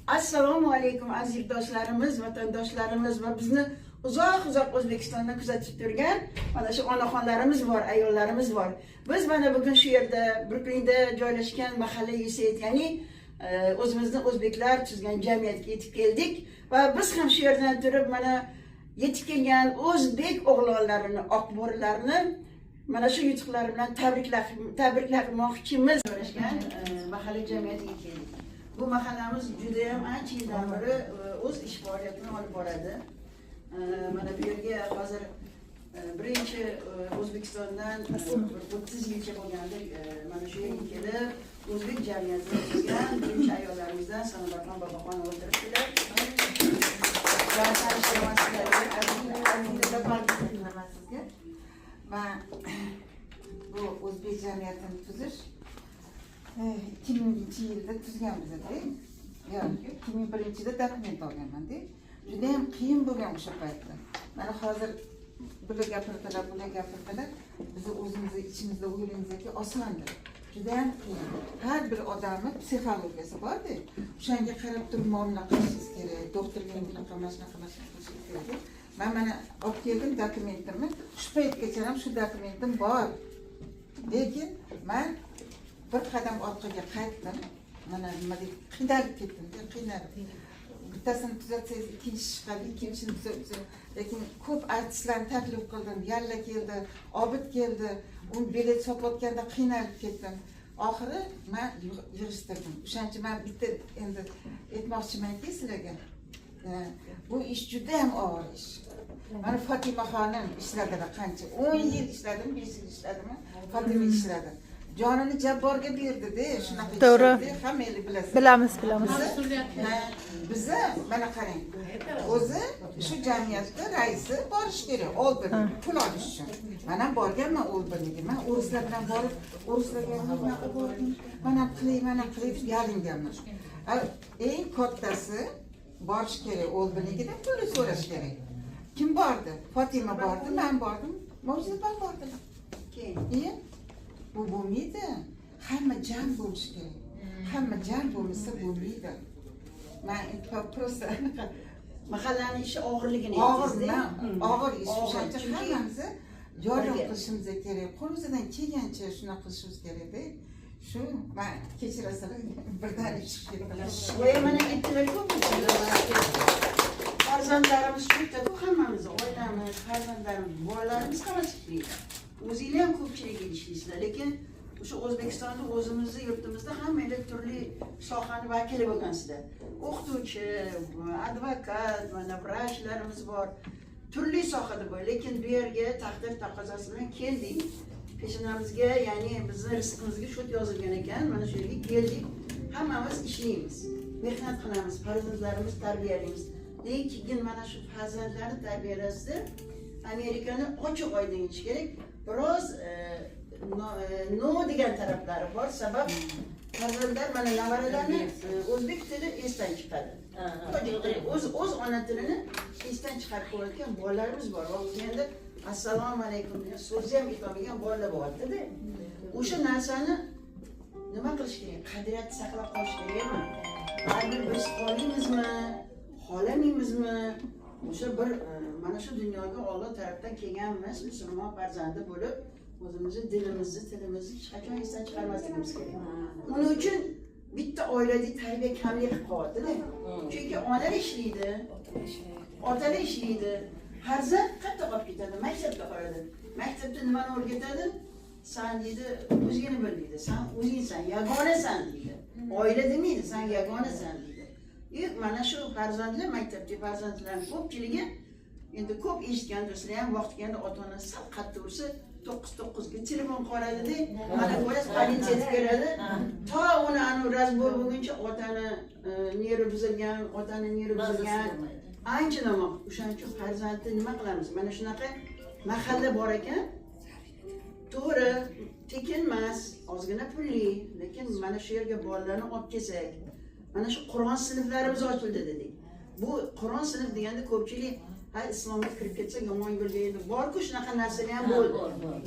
Assalomu alaykum aziz yurtdoshlarimiz, vatandoshlarimiz va bizni uzoq O'zbekistondan kuzatib turgan mana shu onaxonlarimiz bor, ayollarimiz bor. Biz mana bugun shu yerda Bruklinda joylashgan mahalla USAID, ya'ni o'zimizning o'zbeklar tuzgan jamiyatga yetib keldik va biz ham shu yerdan turib mana yetib kelgan o'zbek o'g'lonlarini, oqbo'rilarni mana shu yutuqlari bilan tabriklamoqchimiz. Joylashgan mahalla jamiyatiga keldik. Bu mahallamiz juda ham ancha yildan beri o'z ish faoliyatini olib boradi. Mana bu yerga hozir birinchi O'zbekistondan 30 yilcha bo'lganda mana shu yerga kelib o'zbek jamiyatini tuzgan birinchi ayollarimizdan Sanobarxon Boboxon o'ldiribdilar. Va bu o'zbek jamiyatini tuzish 2000-yilda tuzganmiz-da. Yo'q, 2001-yilda dokument olganman-da. Juda ham qiyin bo'lgan o'sha paytda. Mana hozir bular gapirdilar. Biz o'zimizni ichimizda o'ylaymizki, osondir. Juda ham qiyin. Har bir odamning psixologiyasi bor-da. O'shanga qarab turib muomala qilishingiz kerak. Doktorga shunaqa qilishingiz kerak. Men mana olib keldim dokumentimni. Shu paytgacha ham shu dokumentim bor. Lekin men bir qadam orqaga qaytdim. Mana nima deb qiynalib ketdim. Bittasini tuzatsangiz ikkinchisi chiqadi, ikkinchisini tuzatsangiz. Lekin ko'p artistlarni taklif qildim. Yalla keldi, Obid keldi. Uni bilet sotayotganda qiynalib ketdim. Oxiri men yig'ishtirdim. O'shancha men bitta endi aytmoqchimanki sizlarga. Bu ish juda ham og'ir ish. Mana Fatima xonim ishladilar qancha? 10 yil ishladim, 5 yil ishladimmi? Fatima ishladi. Jonini Jabborga berdi-da, shunaqa. To'g'ri. Hammangiz bilasizlar. Bilamiz. Bizni mana qarang. O'zi shu jamiyatda raisi borish kerak, oldin pul olish uchun. Men ham borganman O'lbirniga. Men o'rislar bilan borib, o'rislarga nima bordim? Mana qilib yalinganman. Eng kattasi borish kerak O'lbirniga, pul so'rash kerak. Kim bordi? Fatima bordi, men bordim, Mo'jiza bordilar. Keyin bu bo'lmaydi. Hamma jam bo'lishi kerak. Hamma jam bo'lmasa bo'lmaydi. Men prosta Mahallaning ishi og'irligini og'ir ish o'shancha hammamiz yordam qilishimiz kerak. Qo'limizdan kelgancha shunaqa qilishimiz kerak-da. Shu men kechirasizlar birdan chiqib ketdilar. Voy mana aytdilar ko'p farzandlarimiz juda ko'p, hammamiz oilamiz, farzandlarimiz, bolalarimiz hammasi ishlaydi. O'zinglar ham ko'pchilik ishlaysizlar, lekin o'sha O'zbekistonda o'zimizning yurtimizda hammalar turli sohaning vakili bo'lgansizlar. O'qituvchi, advokat, mana vrachlarimiz bor. Turli sohada bor, lekin bu yerga taqdir taqozosi bilan keldik. Peshonamizga, ya'ni bizning rizqimizga shu yozilgan ekan, mana shu yerga keldik. Hammamiz ishlaymiz, mehnat qilamiz, farzandlarimizni tarbiyalaymiz. Lekin mana shu farzandlarni tarbiyalasida Amerikani ochiq oydin aytish kerak. Biroz no degan taraflari bor. Sabab farzandlar mana navaralarni o'zbek tili esdan chiqadi. O'z ona tilini esdan chiqarib qo'yayotgan bolalarimiz bor. Va o'zingizda assalomu alaykum degan so'zni ham aytolmagan bolalar bor-da. O'sha narsani nima qilish kerak? Qadriyatni saqlab qolish kerakmi? Baribir biz xolamaymizmi? O'sha bir mana shu dunyoga Alloh tarafdan kelganmiz, musulmon farzandi bo'lib, o'zimizning dilimizni, tilimizni hech qachon esdan chiqarmasligimiz kerak. Uning uchun bitta oiladagi tarbiya kamlik qilib qo'yadi-da. Chunki onalar ishlaydi, otalar ishlaydi, farzand qayerda qolib ketadi? Maktabda qoladi. Maktabda nimani o'rgatadi? Sen deydi, o'zingni bil deydi. Sen o'zingsan, yagonasan deydi. Oila demaydi, sen yagonasan deydi. Mana shu farzandlar, maktabdagi farzandlarning ko'pchiligi endi ko'p eshitgan do'stlar ham vaqt kelganda ota-onasi sal qattiq ursa 9 ga telefon qiladi-da, mana ko'rasiz politsiya keladi. To uni razbor bo'lguncha otani neri buzilgan, ancha nima. O'shaning uchun farzandni nima qilamiz? Mana shunaqa mahalla bor ekan. To'g'ri, tekin emas, ozgina pulli, lekin mana shu yerga bolalarni olib kelsak, mana shu Qur'on sinflarimiz ochildi dedik. Bu Qur'on sinf deganda ko'pchilik islomga kirib ketsa yomon yo'lga endi bor-ku, shunaqa narsalar ham bo'ldi.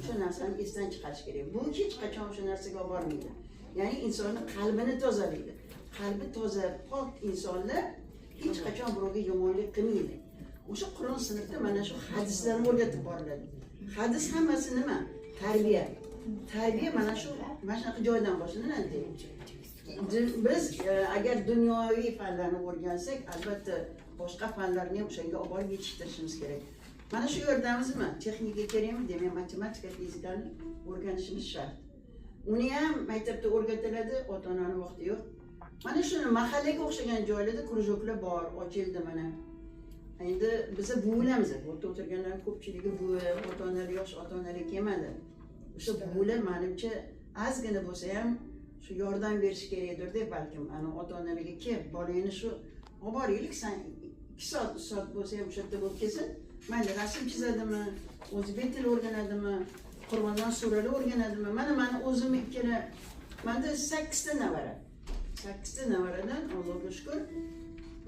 Shu narsani esdan chiqarish kerak. Bu hech qachon o'sha narsaga olib bormaydi. Ya'ni insonning qalbini tozalaydi. qalbi toza, pok insonlar hech qachon birovga yomonlik qilmaydi. O'sha Qur'on sinfida mana shu hadislarni o'rgatib boriladi. Hadis hammasi nima? Tarbiya. Tarbiya mana shunaqa joydan boshlanadi. Biz agar dunyoviy fanlarni o'rgansak, albatta boshqa fanlarni ham o'shanga olib borib yetishtirishimiz kerak. Mana shu yerdamizmi? Texnika kerakmi? Demak, matematika, fizikani o'rganishimiz shart. Uni ham maktabda o'rgatiladi, ota-onani vaqti yo'q. Mana shuni mahallaga o'xshagan joylarda krujoklar bor, ochildi mana. Endi biz buvilamiz, o'rta o'tirganlar ko'pchiligi buvi, ota-onalar yosh ota-onalar kelmadi. O'sha buvilar menimcha ozgina bo'lsa ham shu yordam berish kerakdir deb balkim ana ota-onalarga kelib, bolangni shu olib boraylik, sen 2 soat bo'lsa ham o'sha yerda bo'lib kelsin. Mayli rasm chizadimi, o'zbek tili o'rganadimi, Qur'ondan suralar o'rganadimi? Mana o'zim ikkala, menda 8 ta navara. 8 ta navaradan Allohga shukr,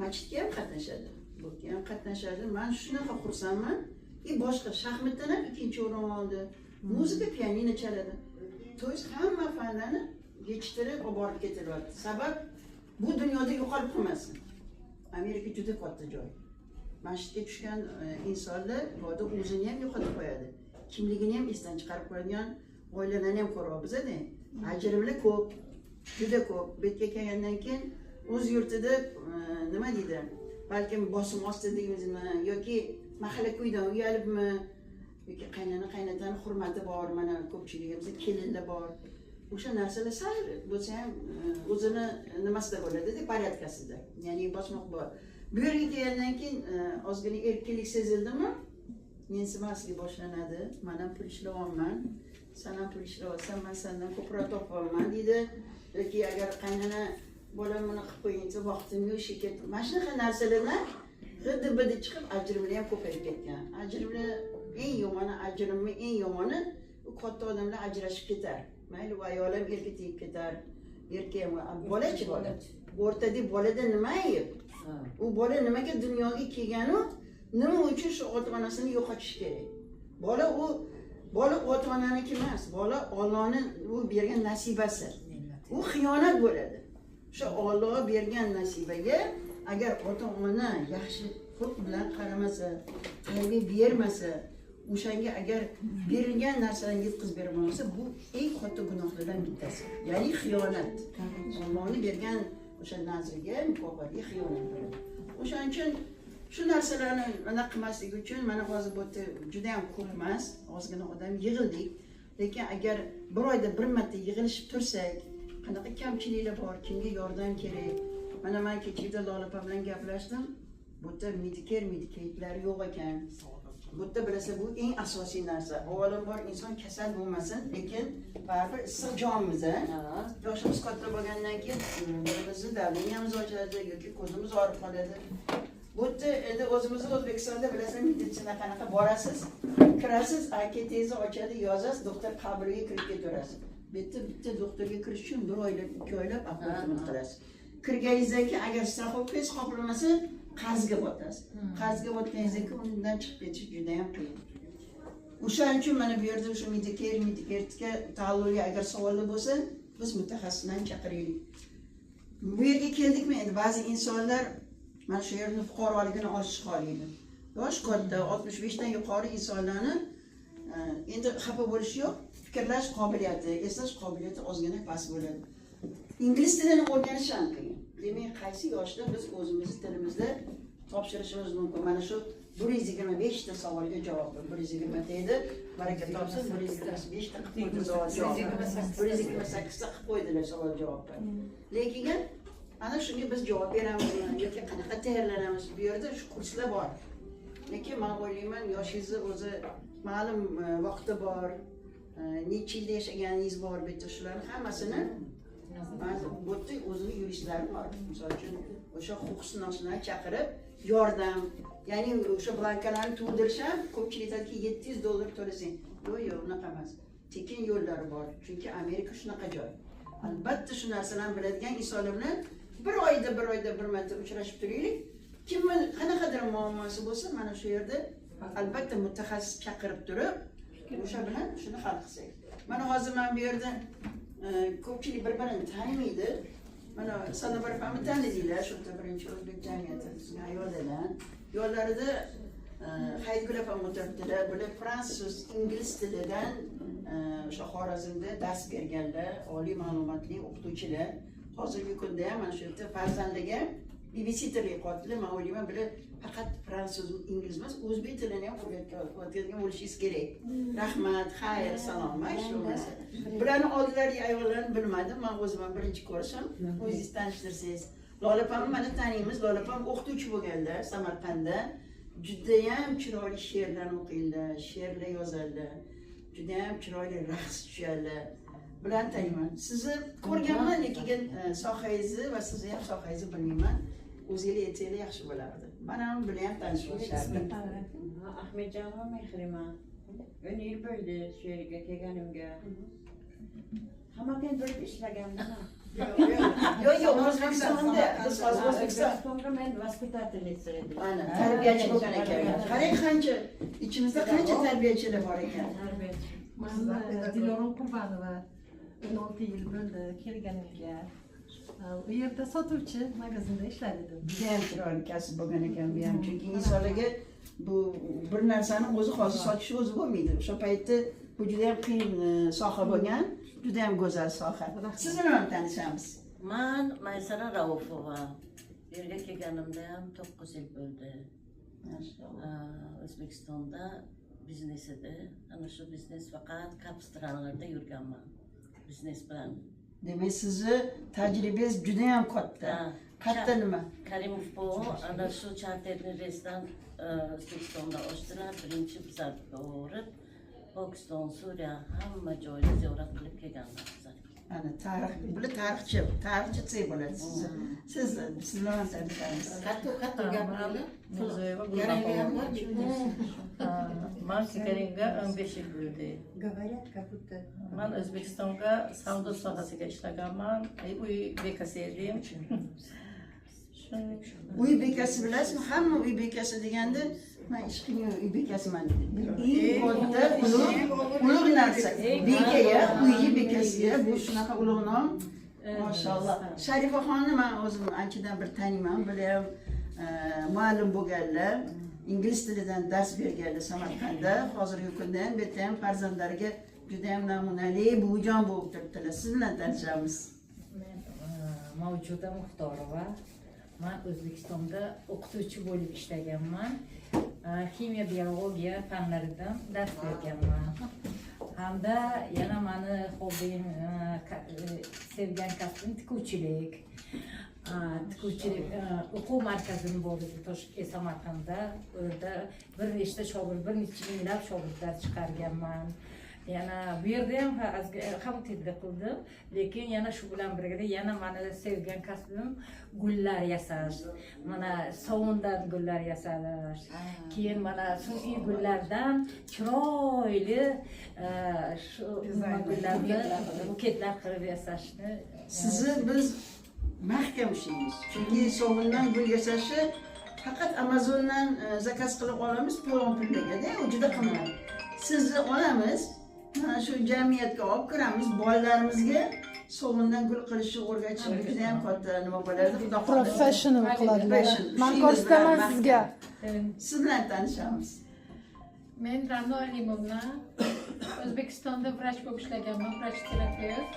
masjidga ham qatnashadi. Bo'tga ham qatnashadi. Men shunaqa xursandman. Boshqa shaxmatdan ham 2-o'rin oldi. Muzika, pianino chaladi. To'ys hamma fanlarni yetishtirib olib borib ketilyapti. Sabab bu dunyoda yo'qolib qolmasin. Amerika juda katta joy. Masjidga tushgan insonlar go'da o'zini ham yo'qotib qo'yadi. Kimligini ham esdan chiqarib qo'yadigan oilalarni ham ko'ryapmiz-da. Ajrimlar ko'p, juda ko'p. Bu yerga kelgandan keyin o'z yurtida nima deydi? Balkim bosim ostida deymizmi yoki mahalla ko'ydan uyalibmi yoki qaynotani hurmati bor, mana ko'pchiligimizda kelinlar bor. O'sha narsalar sal bo'lsa ham o'zini nimasida bo'ladi-da, porядкасida. Ya'ni bosmoq bor. Bu yerga kelgandan keyin ozgina erkinlik sezildimi? Mensimaslik boshlanadi. Men ham pul ishlayapman. Sen ham pul ishlayapsan, men sendan ko'proq topyapman deydi. Yoki agar qaynona bolam buni qilib qo'yingsa vaqtim yo'q, sheket. Mana shunaqa narsalardan g'idi-bidi chiqib ajrimlar ham ko'payib ketgan. Ajrimlar eng yomoni, ajrimni eng yomoni u katta odamlar ajrashib ketar. Mayli u ayol ham erga tegib ketar. Erkak ham bolachi bola. O'rtada bolada nima ayb? U bola nimaga dunyoga kelgani, nima uchun shu ota-onasini yo'qotish kerak? Bola ota-onaniki emas, bola Allohning u bergan nasibasi. U xiyonat bo'ladi. Shu Alloh bergan nasibaga agar ota-ona yaxshi xulq bilan qaramasa, tarbiya bermasa, o'shanga agar berilgan narsalarni yetkazib bermasa, bu eng katta gunohlardan bittasi. Ya'ni xiyonat. Allohning bergan o'sha nazriga, mukofotga xiyonat qiladi. O'shaning uchun shu narsalarni mana qilmaslik uchun mana hozir bu yerda juda ham ko'p emas, ozgina odam yig'ildik. Lekin agar bir oyda bir marta yig'ilishib tursak, qanaqa kamchiliklar bor, kimga yordam kerak? Mana men kechida Lola opa bilan gaplashdim. Bu yerda medikatlar yo'q ekan. Bu yerda bilasa bu eng asosiy narsa. Avvalambor inson kasal bo'lmasin, lekin baribir issiq jonimiz, yoshimiz katta bo'lgandan keyin birimizni davleniyamiz ochadi yoki ko'zimiz og'rib qoladi. Bu yerda endi o'zimizni O'zbekistonda bilasan, meditsina qanaqa borasiz, kirasiz, anketangizni ochadi, yozasiz, doktor qabuliga kirib ketaverasiz. Bitta doktorga kirish uchun 1 oylab, 2 oylab appointment qilasiz. Kirganingizdan keyin agar strafovkangiz qoplamasa, qarzga botasiz. Qarzga botganingizdan keyin undan chiqib ketish juda ham qiyin. O'shaning uchun mana bu yerda o'sha medikatika ta'alluqli agar savollar bo'lsa, biz mutaxassislarni chaqiraylik. Bu yerga keldikmi? Endi ba'zi insonlar mana shu yerning fuqaroligini olish xohlaydi. Yosh katta 65 dan yuqori insonlarni endi xafa bo'lish yo'q, fikrlash qobiliyati, eslash qobiliyati ozgina past bo'ladi. Ingliz tilini o'rganish ham qiyin. Demak, qaysi yoshda biz o'zimizni tilimizda topshirishimiz mumkin. Mana shu 125 ta savolga javob. 120 ta edi, baraka topsin, 125 ta qilib javob. 128 ta qilib qo'ydilar savol javobni. Lekin ana shunga biz javob beramizmi yoki qanaqa tayyorlanamiz? Bu yerda shu kurslar bor. Lekin men o'ylayman, yoshingizni o'zi ma'lum vaqti bor, necha yilda yashaganingiz bor, bitta shularni hammasini bu yerda o'zini yuristlari bor. Misol uchun o'sha huquqshunoslarni chaqirib yordam, ya'ni o'sha blankalarni to'ldirish ham ko'pchilik aytadiki $700 to'lasang. Yo'q, unaqa emas. Tekin yo'llari bor. Chunki Amerika shunaqa joy. Albatta shu narsalarni biladigan insonlar bilan bir oyda bir marta uchrashib turaylik. Kimni qanaqadir muammosi bo'lsa, mana shu yerda albatta mutaxassis chaqirib turib, o'sha bilan shuni hal qilsak. Mana hozir men bu yerda ko'pchilik bir-birini tanimaydi. Mana sana bir fahmi tanıdıylar, şu da birinci O'zbek jamiyati ayollardan. Yollarida Haydgul opam o'tiribdilar, bular fransuz, ingliz tilidan o'sha Xorazmda dars berganlar, oliy ma'lumotli o'qituvchilar. Hozirgi kunda ham mana shu yerda farzandiga babysitterlik qilyaptilar. Men o'ylayman, bular faqat fransuz, ingliz emas, o'zbek tilini ham o'rgatgan bo'lishingiz kerak. Rahmat, xayr, salom, shu narsa. Bularni oldilariga ayollarni bilmadim, men o'zim ham birinchi ko'rishim. O'zingiz tanishtirsangiz. Lola opamni mana taniymiz. Lola opam o'qituvchi bo'lganlar Samarqandda. Judayam chiroyli she'rlarni o'qiydilar, she'rlar yozadilar. Judayam chiroyli raqs tushadilar. Bilan taniyman. Sizni ko'rganman, lekin sohangizni va sizni ham sohangizni bilmayman. O'zingiz aytsanglar yaxshi bo'lardi. Mana ham bilan ham tanishib olishardi. Ahmetcan'a mehrima. Ön yıl böyle şehirge kelganimga. Hamaten böyle ishlaganman. Yo'q, O'zbekistonda biz hozir O'zbekistonga men vaspitательница edim. Aynen, tarbiyachi bo'lgan ekan. Qarang qancha ichimizda qancha tarbiyachilar bor ekan. Ben Dilorom Qurbanova 16 yil bo'ldi kelganimga. U yerda sotuvchi magazinda ishlar edim. Judayam chiroyli kasb bo'lgan ekan bu ham. Chunki insonlarga bu bir narsani o'zi hozir sotish o'zi bo'lmaydi. O'sha paytda bu juda ham qiyin soha bo'lgan, juda ham go'zal soha. Sizni bilan tanishamiz. Man Maysara Raufova. Yerga kelganimda ham 9 yil bo'ldi. O'zbekistonda biznes edi. Ana shu biznes faqat kapstralarda yurganman. Biznes bilan. Demak, sizni tajribangiz juda ham katta. Katta nima? Karimov bu ana shu charterli reysdan O'zbekistonda ochdilar. Birinchi bizlar borib, Pokiston, Suriya hamma joyda ziyorat qilib kelganlar bizlar. Ana tarix, bular tarixchi desak bo'ladi sizni. Siz bilan tanishamiz. Qattiq gapiradi. Man Kekaringa 15 yil bo'ldi. Говорят, как будто Man O'zbekistonga savdo sohasiga ishlaganman. Uy bekasi edim. Uy bekasi bilasizmi? Hamma uy bekasi deganda men ish qilgan uy bekasiman dedi. Eng katta ulug' narsa. Bekaga, uyi bekasiga bu shunaqa ulug' nom. Mashallah. Sharifa xonni men o'zim anchadan bir taniyman. Bular ham muallim bo'lganlar. Ingliz tilidan dars berganlar Samarqandda. Hozirgi kunda ham bu yerda ham farzandlariga juda ham namunali buvijon bo'lib turibdilar. Siz bilan tanishamiz. Men Mavjuda Muxtorova. Men O'zbekistonda o'qituvchi bo'lib ishlaganman. Kimyo biologiya fanlaridan dars berganman. Hamda yana meni hobbim, sevgan kasbim tikuvchilik. Tikuvchilik o'quv markazim bor edi Toshkent, Samarqandda. Orada bir nechta shogird, bir necha minglab shogirdlar chiqarganman. Yana bu yerda ham tadbiq qildim, lekin yana shu bilan birga yana meni sevgan kasbim gullar yasash. Mana sovundan gullar yasash. Keyin mana sun'iy gullardan chiroyli shu gullarni buketlar qilib yasashni Sizni biz mahkam ishlaymiz. Chunki sovundan gul yasashi faqat Amazondan zakaz qilib olamiz, to'lon pullaga-da, u juda qimmat. Sizni olamiz, mana shu jamiyatga olib kiramiz, bolalarimizga sovundan gul qilishni o'rgatishimiz juda ham katta nima bo'ladi. Xudo xohlasa. Professional qiladilar. Men ko'rsataman sizga. Siz bilan tanishamiz. Men Ra'no Alimovna, O'zbekistonda vrach bo'lib ishlaganman, vrach terapevt.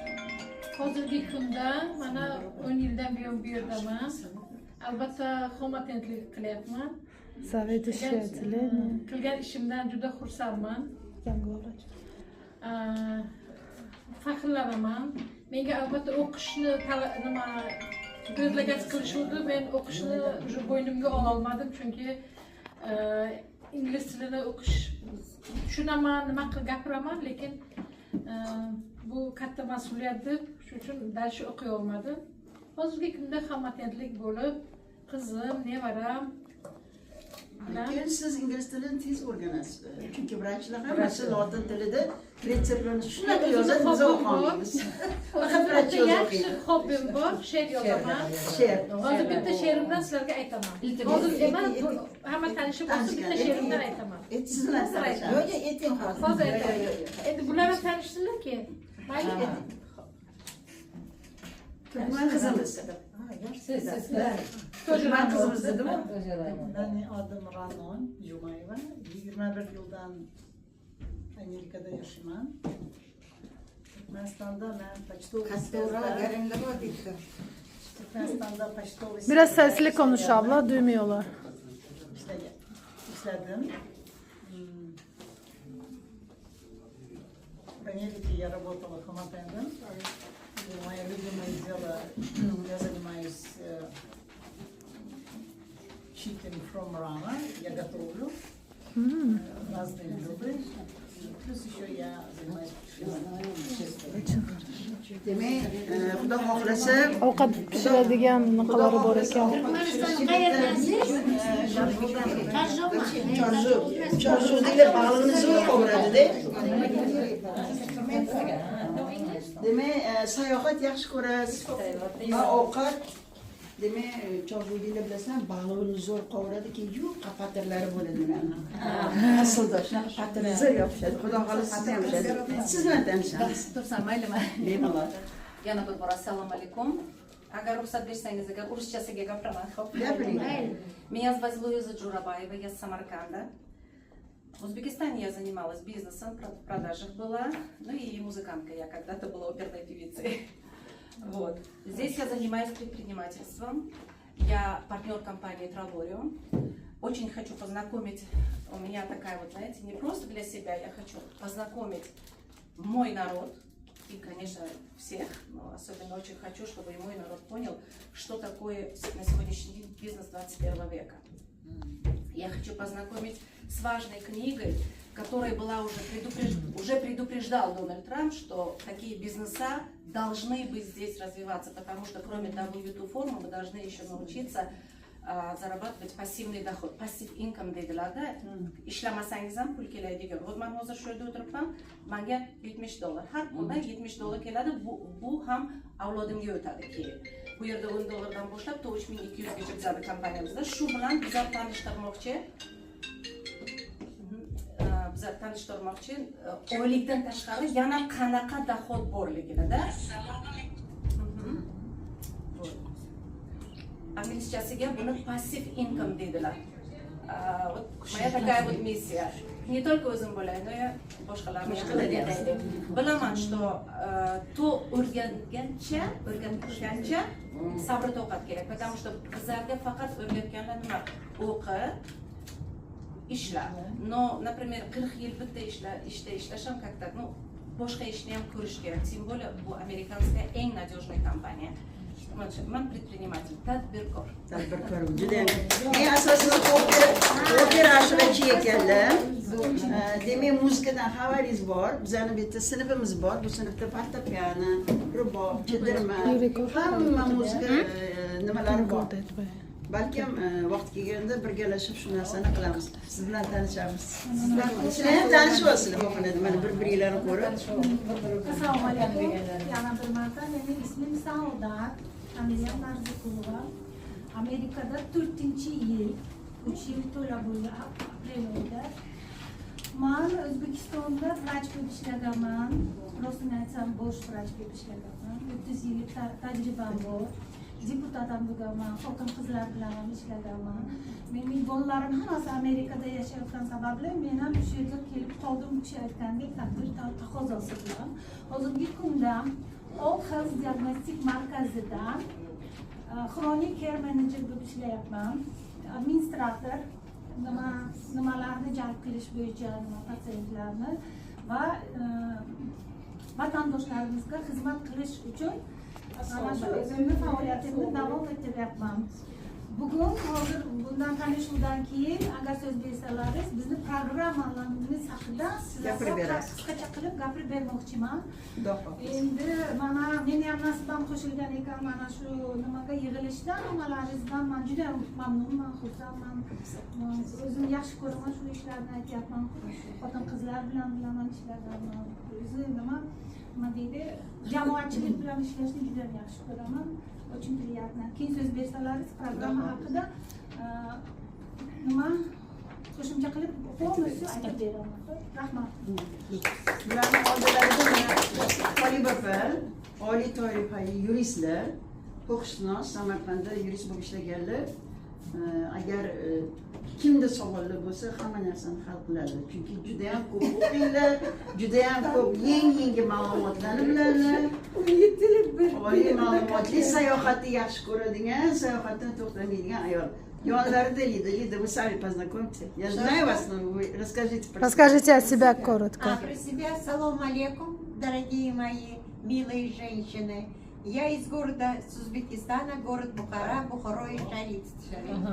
Hozirgi kunda mana 10 yildan buyon bu yerdaman. Albatta xomatentlik qilyapman. Qilgan ishimdan juda xursandman. Faxrlanaman. Menga albatta o'qishni nima ko'zlagan qilishuvdi. Men o'qishni bo'ynimga ola olmadim, chunki ingliz tilini o'qish tushunaman, nima qilib gapiraman, lekin bu katta mas'uliyat deb shuning uchun dars o'qiy olmadim. Hozirgi kunda hammatentlik bo'lib, qizim, nevaram Lekin siz ingliz tilini tez o'rganasiz. Chunki vrachlar hammasi lotin tilida retseptlarni shunaqa yozadi, biz o'qiymiz. Faqat vrach yaxshi hobbim bor, she'r yozaman. She'r. Hozir bitta she'rimdan sizlarga aytaman. Hozir emas, hamma tanishib bo'lsa bitta she'rimdan aytaman. Siz bilan tanishamiz. Yo'q, ayting hozir. Hozir aytaman. Endi bular ham tanishsinlar keyin. Mayli. Turkman qizimiz. Turkman qizimiz dedimi? Benim adım Ranon Jumayeva. 21 yıldan Amerika'da yaşıyorum. Türkmenistan'da ben Kastora garimda var deydi. Türkmenistan'da Paştoğlu Biraz sesli konuş abla, duymuyorlar. işledim. В Америке я работала хомопедом. Мое любимое дело, я занимаюсь chicken from Rana. Я готовлю разные блюда. Плюс еще я занимаюсь Demek Xudo xohlasa Ovqat pishiradigan niqalari bor ekan. Chorzu deyilib baliqni zo'r qovuradi-da. Demak, sayohat yaxshi ko'rasiz. Va ovqat demak, chorzu deyilib bilasan, baliqni zo'r qovuradi, keyin yupqa patirlari bo'ladi mana. Aslida shunaqa patir zo'r yopishadi. Xudo xohlasa ham yopishadi. Siz bilan tanishamiz. Tursan maylimi? Bemalol. Yana bir bor assalomu alaykum. Agar ruxsat bersangiz, agar ruschasiga gapiraman, xo'p? Gapiring. Меня зовут Луиза Джурабаева, я с Самарканда. В Узбекистане я занималась бизнесом, в продажах была, ну и музыканткой я когда-то была оперной певицей. Вот. Здесь я занимаюсь предпринимательством. Я партнер компании Travolio. Очень хочу познакомить, у меня такая вот, знаете, не просто для себя, я хочу познакомить мой народ, и, конечно, всех, но особенно очень хочу, чтобы и мой народ понял, что такое на сегодняшний день бизнес 21 века. Я хочу познакомить с важной книгой, которая была уже предупреждал Дональд Трамп, что такие бизнеса должны быть здесь развиваться, потому что кроме W2 формы мы должны еще научиться зарабатывать пассивный доход, passive income deydilarda. Ishlamasangiz ham pul keladigan. Men hozir shu yerda o'tiribman, menga $70. Har kundan $70 keladi. Bu ham avlodimga o'tadi keyin. Bu yerda $10 dan boshlab 3200 gacha bizning kompaniyamizda. Shu bilan bizlar tanishtirmoqchi. Bizlar tanishtirmoqchi oylikdan tashqari yana qanaqa dohod borligini-da. Английского bunu passive income deydilar. Вот моя такая вот миссия. Не только o'zim bo'lay, но и boshqalarni ham bilaman, что to o'rgatgancha sabr toqat kerak. Потому что bizlarga faqat o'rgatganlar nima? O'qi, ishla. Но, например, 40 yil bitta ishda ishlasham как-то, ну, boshqa ishni ham ko'rish kerak. Тем более bu amerikanskая eng надежная компания. Man предприниматель, tadbirkor. Tadbirkor juda ham. Men asosida opera ashulachi ekanlar. Demak, muzikadan xabaringiz bor. Bizning bitta sinfimiz bor. Bu sinfda fortepiano, rubob, chidirma, hamma muzika nimalari bor. Balkim vaqt kelganda birgalashib shu narsani qilamiz. Siz bilan tanishamiz. Sizlar ham tanishib olsizlar, xohladim. Mana bir-biringlarni ko'rib. Assalomu alaykum. Yana bir marta mening ismim Saodat. Ameliyat Marzukova. Amerikada 4-yil, 3 yil to'la bo'ldi aprel oyida. Men O'zbekistonda vrach bo'lib ishlaganman. Rostini aytsam, bosh vrach bo'lib ishlaganman. 30 yillik tajribam bor. Deputat ham bo'lganman, xotin qizlar bilan ham ishlaganman. Mening bolalarim hammasi Amerikada yashayotgan sababli men ham shu yerga kelib qoldim, bu kishi aytgandek taqdir taqozosi bilan. Hozirgi kunda Old Health Diagnostic markazida chronic care manager bo'lib ishlayapman. Administrator, nimalarni jalb qilish bo'yicha patsientlarni va vatandoshlarimizga xizmat qilish uchun ana shu o'zimni faoliyatimni davom ettiryapman. Bugun hozir bundan tanishuvdan keyin agar so'z bersalaringiz bizni programmalarimiz haqida sizlarga qisqacha qilib gapirib bermoqchiman. Endi mana meni ham nasibam qo'shilgan ekan mana shu nimaga yig'ilishdan, nimalaringizdan men juda mamnunman, xursandman. O'zim yaxshi ko'raman shu ishlarni aytyapman. Xotin qizlar bilan bilaman ishlaganman. O'zim nima deydi, jamoatchilik bilan ishlashni juda yaxshi ko'raman. Очень приятно. Keyin so'z bersalaringiz programma haqida nima qo'shimcha qilib полностью aytib beraman. Rahmat. Bularni oldilarida Tolib opa, oliy toifali yuristlar, huquqshunos, Samarqandda yurist bo'lib ishlaganlar. Agar kimda savollar bo'lsa, hamma narsani hal qiladi. Chunki juda ham ko'p o'qiylar, juda ham ko'p yangi ma'lumotlarni biladilar. Oliy ma'lumotli sayohatni yaxshi ko'radigan, sayohatdan to'xtamaydigan ayol. Yonlarida Лида, вы сами познакомьтесь. Я знаю вас, но вы расскажите про себя. Расскажите о себя коротко. Про себя. Салам алейкум, дорогие мои милые женщины. Я из города с Узбекистана, город Бухара, Бухарой Шариф.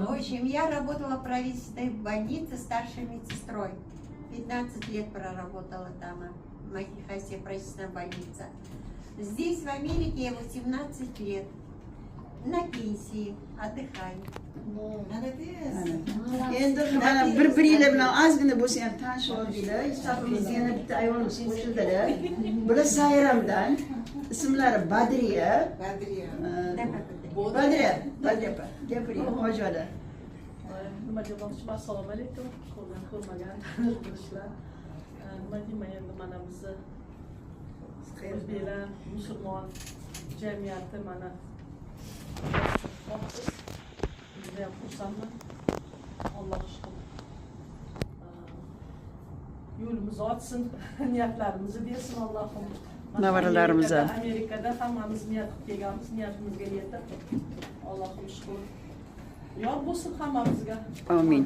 В общем, я работала в правительственной больнице старшей медсестрой. 15 лет проработала там, в Махихасе, правительственная больница. Здесь, в Америке, я 18 лет. На пенсии, отдыхаю. Endi mana bir-biringlar bilan ozgina bo'lsa ham tanishib oldinglar. Safimizga yana bitta ayolimiz qo'shildilar. Bular Sayramdan. Ismlari Badriya. Badriya opa. Gapiring, hojoda. Nima demoqchiman? Assalomu alaykum. Qo'ldan ko'rmagan tanishlar. Nima deyman endi mana bizni o'zbeklar, musulmon jamiyati mana juda ham xursandman. Alloh shukr. Yo'limizni ochsin, niyatlarimizni bersin Allohim. Nevaralarimizga. Amerikada hammamiz niyat qilib kelganmiz, niyatimizga yetib. Allohim shukr. Yor bo'lsin hammamizga. Amin.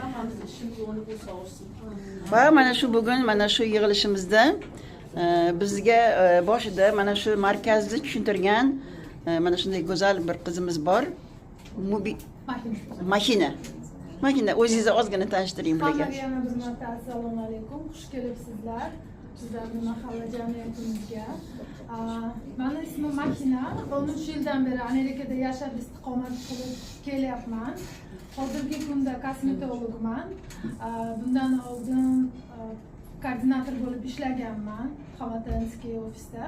Hammamiz ishimiz o'ngli bo'lsa olsin. Va mana shu bugun mana shu yig'ilishimizda bizga boshida mana shu markazni tushuntirgan mana shunday go'zal bir qizimiz bor. Mahina, o'zingizni ozgina tanishtiring bularga. Hammaga yana bir marta assalomu alaykum, xush kelibsizlar. Sizlarning mahalla jamiyatimizga. Meni ismim Mahina. 13 yildan beri Amerikada yashab istiqomat qilib kelyapman. Hozirgi kunda kosmetologman. Bundan oldin koordinator bo'lib ishlaganman Xavatinskiy ofisda.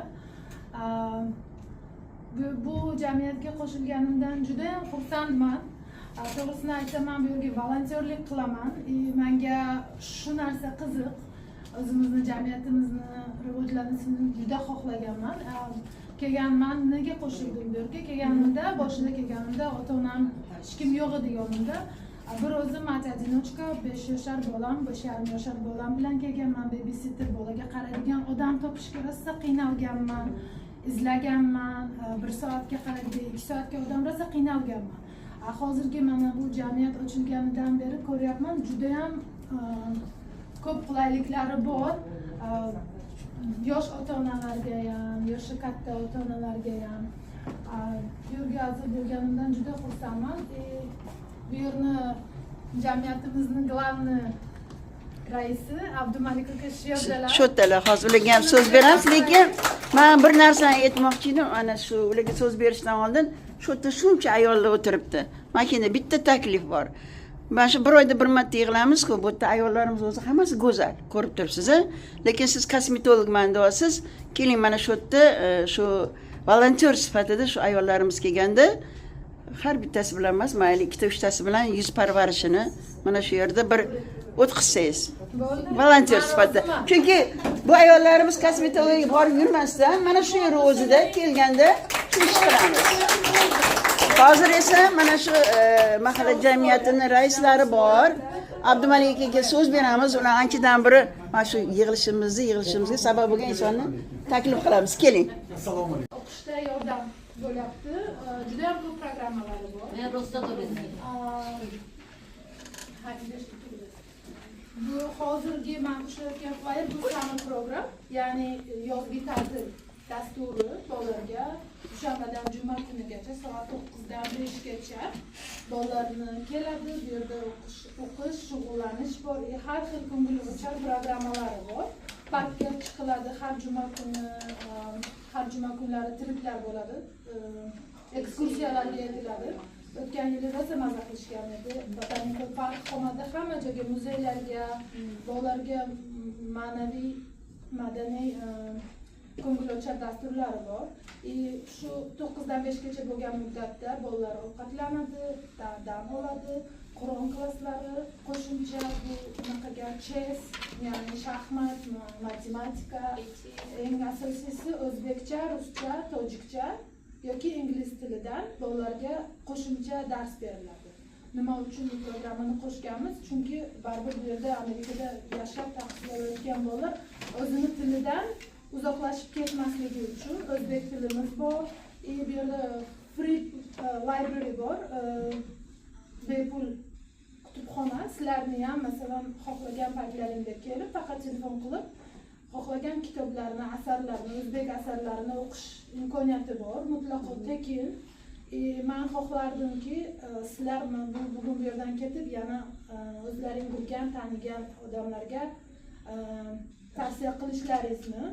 Bu jamiyatga qo'shilganimdan juda ham xursandman. To'g'risini aytsam, bu yerga volontyorlik qilaman. Menga shu narsa qiziq. O'zimizni jamiyatimizni rivojlanishini juda xohlaganman. Kelganman, nega qo'shildim bu yerga? Kelganimda, boshida kelganimda ota-onam hech kim yo'q edi yonimda. Bir o'zim mata-одиночка 5 yoshar bolam, 5,5 yoshar bolam bilan kelganman. Babysitter bolaga qaraydigan odam topishga rosa qiynalganman. Izlaganman, 1 soatga qaraydigan, 2 soatga odam rosa qiynalganman. Hozirgi mana bu jamiyat ochilganidan beri ko'ryapman, juda ham ko'p qulayliklari bor. Yosh ota-onalarga ham, yoshi katta ota-onalarga ham. Bu yerga a'zo bo'lganimdan juda xursandman. Bu yerni jamiyatimizning главный raisi Abdumalik aka Shu yerdalar, hozir ularga ham so'z beramiz, lekin men bir narsani aytmoqchi edim. Ana shu ularga so'z berishdan oldin shu yerda shuncha ayollar o'tiribdi. Makina bitta taklif bor. Mana shu bir oyda bir marta yig'ilamiz-ku, bu yerda ayollarimiz o'zi hammasi go'zal, ko'rib turibsiz. Lekin siz kosmetologman deyapsiz. Keling mana shu yerda shu volontyor sifatida shu ayollarimiz kelganda har bittasi bilan emas, mayli ikkita uchtasi bilan yuz parvarishini mana shu yerda bir o'tkazsangiz. Volontyor sifatida. Chunki bu ayollarimiz kosmetologiyaga borib yurmasdan mana shu yer o'zida kelganda shu ish qilamiz. Hozir esa mana shu mahalla jamiyatining raislari bor. Abdumalik akaga so'z beramiz. Ular anchadan beri mana shu yig'ilishimizga sabab bo'lgan insonni taklif qilamiz. Keling. Assalomu alaykum. O'qishda yordam bo'lyapti. Juda ham ko'p programmalari bor. Men rusda o'rgandim. Bu hozirgi men ishlayotgan fayl bu summer program, ya'ni yozgi ta'til dasturi bolalarga dushanbadan juma kunigacha soat 9 dan 5 gacha bolalarni keladi, bu yerda o'qish, shug'ullanish bor, har xil ko'ngilochar programmalari bor. Parkga chiqiladi har juma kunlari triplar bo'ladi, ekskursiyalarga yetiladi. O'tgan yili rosa maza qilishgan edi. Botanika park qolmadi, hamma joyga muzeylarga, bolalarga ma'naviy, madaniy ko'ngilochar dasturlari bor. Shu 9dan 5gacha bo'lgan muddatda bolalar ovqatlanadi, dam oladi, Qur'on klasslari, qo'shimcha bu bunaqaga chess, ya'ni shaxmat, matematika, eng asosiysi o'zbekcha, ruscha, tojikcha yoki ingliz tilidan bolalarga qo'shimcha dars beriladi. Nima uchun bu programmani qo'shganmiz? Chunki baribir bu yerda Amerikada yashab tahsil olayotgan bolalar o'zini tilidan uzoqlashib ketmasligi uchun o'zbek tilimiz bor, bu yerda free library bor, bepul kutubxona. Sizlarni ham masalan xohlagan paytlaringda kelib faqat telefon qilib xohlagan kitoblarni, asarlarni, o'zbek asarlarini o'qish imkoniyati bor, mutlaqo tekin. Men xohlardimki sizlar bugun bu yerdan ketib yana o'zlaring bilgan, tanigan odamlarga tavsiya qilishlaringizni.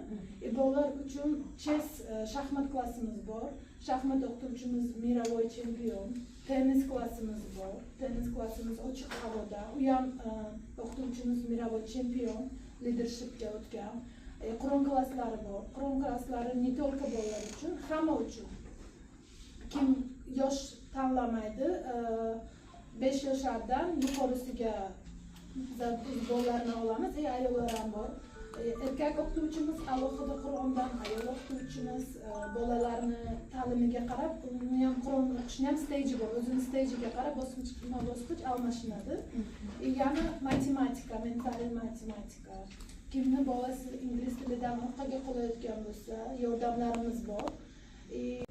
Bolalar uchun chess shaxmat klassimiz bor. Shaxmat o'qituvchimiz Miravoy chempion. Tennis klassimiz bor. Tennis klassimiz ochiq havoda. U ham o'qituvchimiz Miravoy chempion, leadershipga o'tgan. Qur'on klasslari bor. Qur'on klasslari ne только bolalar uchun, hamma uchun. Kim yosh tanlamaydi, 5 yoshlardan yuqorisiga bolalarni olamiz, ayollar ham bor. Erkak o'qituvchimiz alohida Qur'ondan, ayol o'qituvchimiz bolalarni ta'limiga qarab, uni ham Qur'on o'qishni ham stage bor, o'zini stage'iga qarab bosqich almashinadi. Yana matematika, mental matematika. Kimni bolasi ingliz tilidan orqaga qolayotgan bo'lsa, yordamlarimiz bor.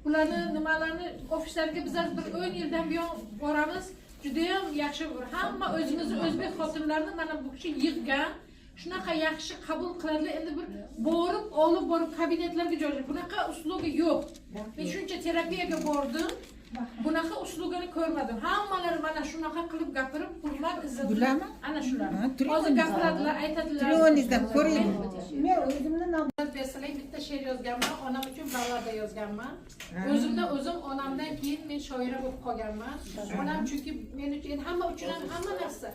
Ularni nimalarni ofislarga biz bir 10 yildan buyon boramiz. Juda ham yaxshi bir. Hamma o'zimizni o'zbek xotinlarini mana bu kishi yig'gan. Shunaqa yaxshi qabul qiladilar. Endi bir olib borib kabinetlarga joylashib. Bunaqa uslubi yo'q. Men shuncha terapiyaga bordim. Bunaqa uslubini ko'rmadim. Hammalari mana shunaqa qilib gapirib, hurmat izzatlar. Ana shular. Hozir gapiradilar, aytadilar. Telefoningizdan ko'ring. Men o'zimni Beslay bitta she'r yozganman, onam uchun ballada yozganman. O'zim onamdan keyin men shoira bo'lib qolganman. Onam chunki men uchun hamma uchun hamma narsa.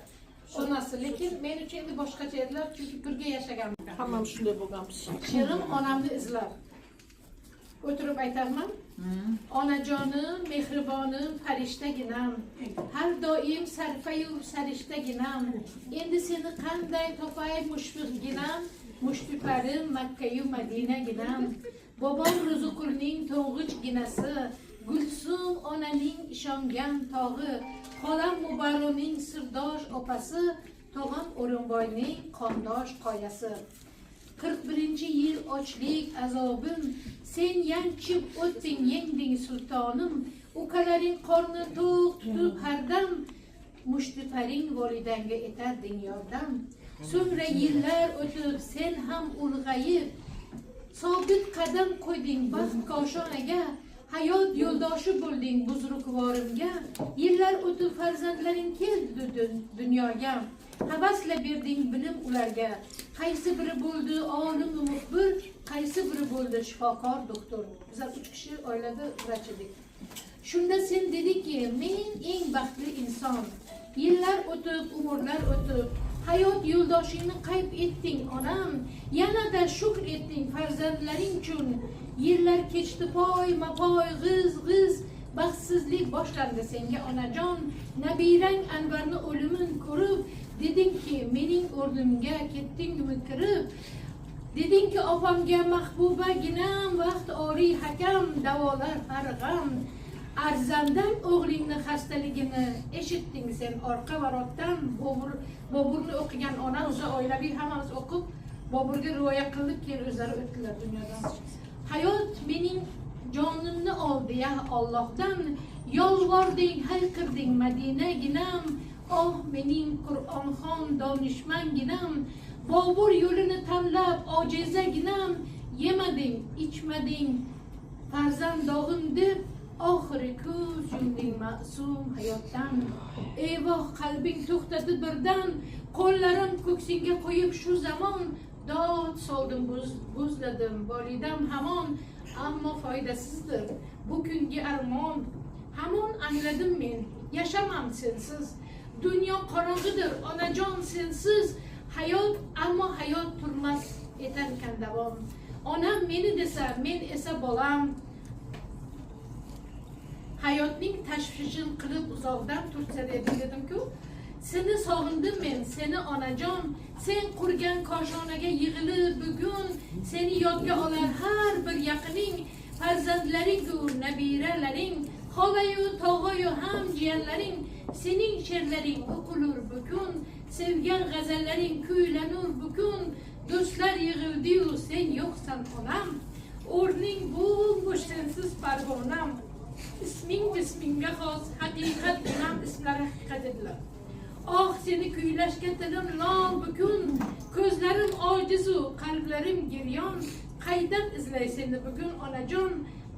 Onasi, lekin men uchun endi boshqacha edilar, chunki birga yashaganman. Hammam shunday bo'lganmiz. She'rim onamni izlar. O'tirib aytaman. Onajonim, mehribonim, farishtaginam. Har doim sarfayu sarishtaginam. Endi seni qanday topay mushfiqginam. Mushtiqlarim Makka-yu Madinaginam. Bobom Ruzuqulning to'ng'ichginasi. Gulsum onaning ishongan tog'i. Xolam Mubaroning sirdosh opasi. Tog'am O'rinboyning qondosh qoyasi. 41-yil ochlik azobim. Sen yanchib o'tding, yengding sultonim. Ukalaring qorni to'q tutib hardam. Mushtiqlaring volidanga etarding yordam. So'ngra yillar o'tib sen ham ulg'ayib, sobit qadam qo'yding baxt koshonaga, hayot yo'ldoshi bo'lding buzrukvorimga. Yillar o'tib farzandlaring keldi dunyoga, havasla berding bilim ularga. Qaysi biri bo'ldi olim muxbir, qaysi biri bo'ldi shifokor doktor. Biz 3 kishi oilada vrach edik. Shunda sen dediki, men eng baxtli inson. Yillar o'tib, umrlar o'tib, hayot yo'ldoshingni qayb etding onam. Yanada shukr etding farzandlaring uchun. Yillar kechdi poy-mapoy, g'iz-g'iz. Baxtsizlik boshlandi senga onajon. Nabirang Anvarni o'limin ko'rib, dedingki, mening o'rnimga ketdingmi kirib. Dedingki, opamga mahbubaginam, vaqt oriy hakam, davolar farg'am. Arzandang o'g'lingni xastaligini eshitding sen orqa varotdan. Boburni o'qigan onamiz, oilaviy hammamiz o'qib, Boburga rivoya qilib keyin o'zlari o'tdilar dunyodan. Hayot mening jonimni oldi ya Allohdan. Yolvording, hayqirding Madinaginam. Oh mening Qur'onxon donishmanginam. Bobur yo'lini tanlab ojizaginam. Yemading, ichmading farzand dog'im deb oxiri ko'z yumding ma'sum hayotdan. Eyvoh qalbing to'xtadi birdan, qo'llarim ko'ksingga qo'yib shu zamon dod soldim, buzladim volidam hamon, ammo foydasizdir bu kungi armon. Hamon angladim men, yashamam sensiz. Dunyo qorong'idir onajon sensiz. Hayot, ammo hayot turmas etarkan davom. onam meni desa, men esa bolam. Hayotning tashvishin qilib uzoqdan tursa dedim-ku, seni sog'indim men, seni onajon, sen qurgan koshonaga yig'ilib bugun seni yodga olar har bir yaqining, farzandlaring-ku, nabiralaring, xolayu, tog'ayu ham jiyanlaring, sening she'rlaring o'qilur bugun, sevgan g'azallaring kuylanur bugun, do'stlar yig'ildi-yu sen yo'qsan onam, o'rning bo'lmush sensiz parvonam. İsming isminga xos, haqiqat imam ismlari haqiqat edilar. Oh seni kuylashga tilim lol bukun, ko'zlarim ojizu, qalblarim giryon, qaydan izlay seni bugun onajon,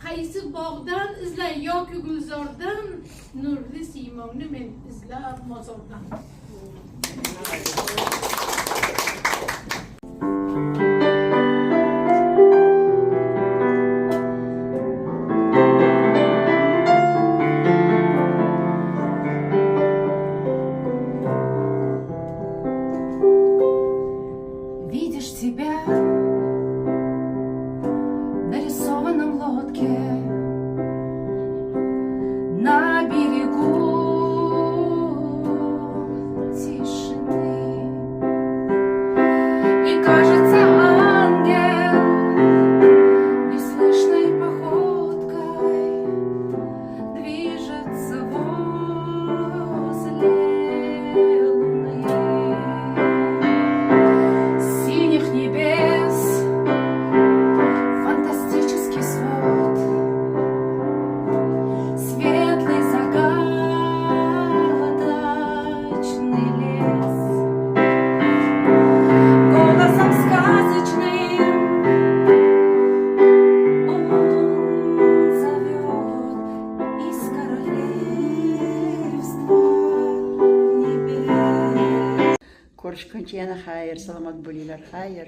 qaysi bog'dan izlay yoki gulzordan, nurli siymongni men izlab mozordan. Видишь тебя в нарисованном лодке на берегу тишины. И кажется, ангел неслышной походкой движется возле луны. Синих небес фантастический свод, светлый загадочный лес, голосом сказочным он зовет из королевства небес. Ko'rishguncha yana xayr, salomat bo'linglar, xayr.